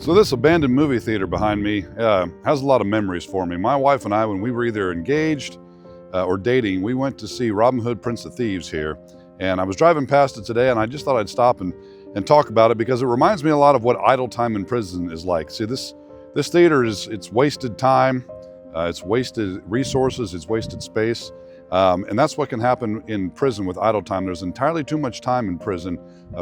So this abandoned movie theater behind me has a lot of memories for me. My wife and I, when we were either engaged or dating, we went to see Robin Hood, Prince of Thieves here. And I was driving past it today and I just thought I'd stop and talk about it because it reminds me a lot of what idle time in prison is like. See, this theater it's wasted time, it's wasted resources, it's wasted space. And that's what can happen in prison with idle time. There's entirely too much time in prison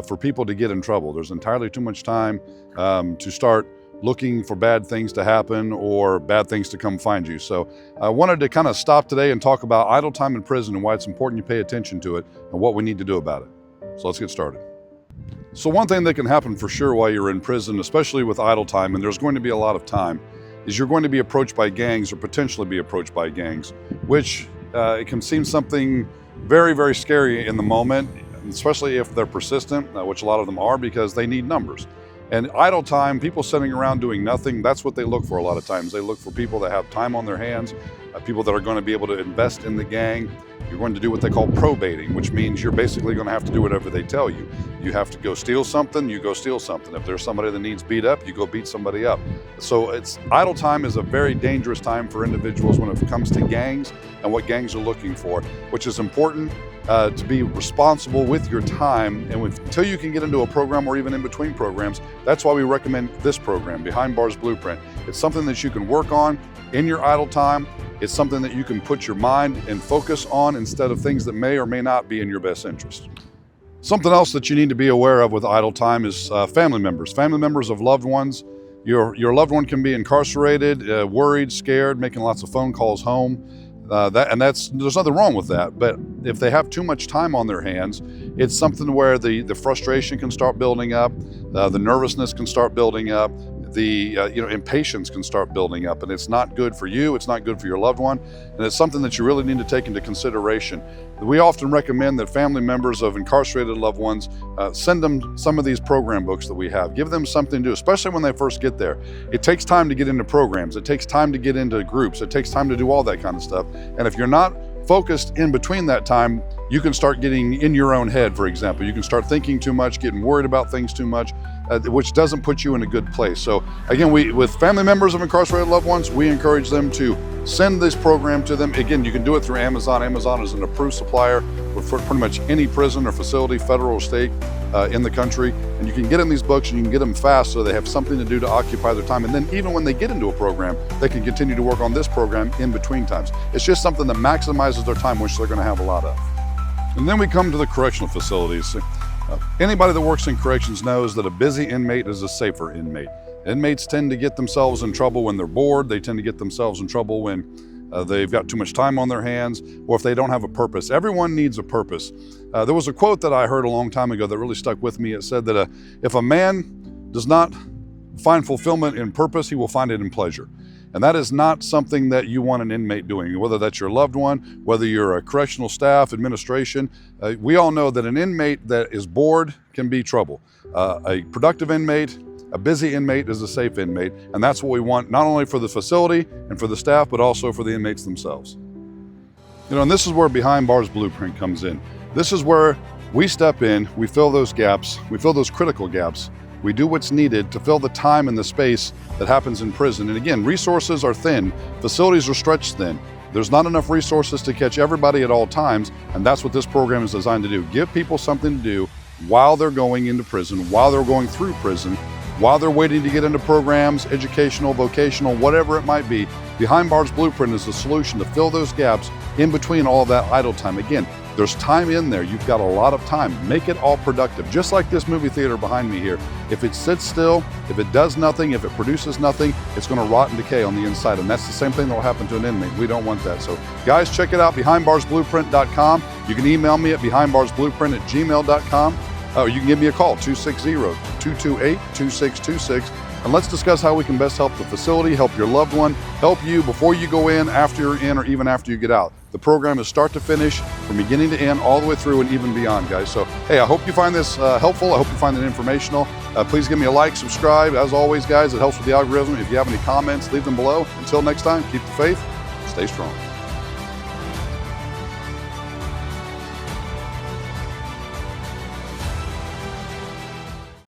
for people to get in trouble. There's entirely too much time to start looking for bad things to happen or bad things to come find you. So I wanted to kind of stop today and talk about idle time in prison and why it's important you pay attention to it and what we need to do about it. So let's get started. So one thing that can happen for sure while you're in prison, especially with idle time, and there's going to be a lot of time, is you're going to be approached by gangs or potentially be approached by gangs, which it can seem something very, very scary in the moment, especially if they're persistent, which a lot of them are because they need numbers. And idle time, people sitting around doing nothing, that's what they look for a lot of times. They look for people that have time on their hands, people that are going to be able to invest in the gang. You're going to do what they call probating, which means you're basically going to have to do whatever they tell you. You have to go steal something, you go steal something. If there's somebody that needs beat up, you go beat somebody up. So idle time is a very dangerous time for individuals when it comes to gangs and what gangs are looking for, which is important to be responsible with your time. And until you can get into a program or even in between programs, that's why we recommend this program, Behind Bars Blueprint. It's something that you can work on in your idle time. It's something that you can put your mind and focus on instead of things that may or may not be in your best interest. Something else that you need to be aware of with idle time is family members of loved ones. Your loved one can be incarcerated, worried, scared, making lots of phone calls home. There's nothing wrong with that, but if they have too much time on their hands, it's something where the frustration can start building up, the nervousness can start building up, the impatience can start building up, and it's not good for you, it's not good for your loved one, and it's something that you really need to take into consideration. We often recommend that family members of incarcerated loved ones send them some of these program books that we have. Give them something to do, especially when they first get there. It takes time to get into programs, it takes time to get into groups, it takes time to do all that kind of stuff, and if you're not focused in between that time, you can start getting in your own head, for example. You can start thinking too much, getting worried about things too much, which doesn't put you in a good place. So again, with family members of incarcerated loved ones, we encourage them to send this program to them. Again, you can do it through Amazon. Amazon is an approved supplier for pretty much any prison or facility, federal or state, in the country. And you can get them these books and you can get them fast so they have something to do to occupy their time. And then even when they get into a program, they can continue to work on this program in between times. It's just something that maximizes their time, which they're going to have a lot of. And then we come to the correctional facilities. Anybody that works in corrections knows that a busy inmate is a safer inmate. Inmates tend to get themselves in trouble when they're bored. They tend to get themselves in trouble when they've got too much time on their hands, or if they don't have a purpose. Everyone needs a purpose. There was a quote that I heard a long time ago that really stuck with me. It said that if a man does not find fulfillment in purpose, he will find it in pleasure. And that is not something that you want an inmate doing, whether that's your loved one, whether you're a correctional staff, administration. We all know that an inmate that is bored can be trouble. A productive inmate, a busy inmate is a safe inmate, and that's what we want not only for the facility and for the staff, but also for the inmates themselves. And this is where Behind Bars Blueprint comes in. This is where we step in, we fill those gaps, we fill those critical gaps. We do what's needed to fill the time and the space that happens in prison. And again, resources are thin, facilities are stretched thin. There's not enough resources to catch everybody at all times, and that's what this program is designed to do. Give people something to do while they're going into prison, while they're going through prison, while they're waiting to get into programs, educational, vocational, whatever it might be. Behind Bars Blueprint is the solution to fill those gaps in between all of that idle time. Again, there's time in there. You've got a lot of time. Make it all productive. Just like this movie theater behind me here. If it sits still, if it does nothing, if it produces nothing, it's going to rot and decay on the inside. And that's the same thing that will happen to an inmate. We don't want that. So guys, check it out, behindbarsblueprint.com. You can email me at behindbarsblueprint@gmail.com. Or you can give me a call, 260-228-2626. And let's discuss how we can best help the facility, help your loved one, help you before you go in, after you're in, or even after you get out. The program is start to finish, from beginning to end, all the way through and even beyond, guys. So, hey, I hope you find this helpful. I hope you find it informational. Please give me a like, subscribe. As always, guys, it helps with the algorithm. If you have any comments, leave them below. Until next time, keep the faith, stay strong.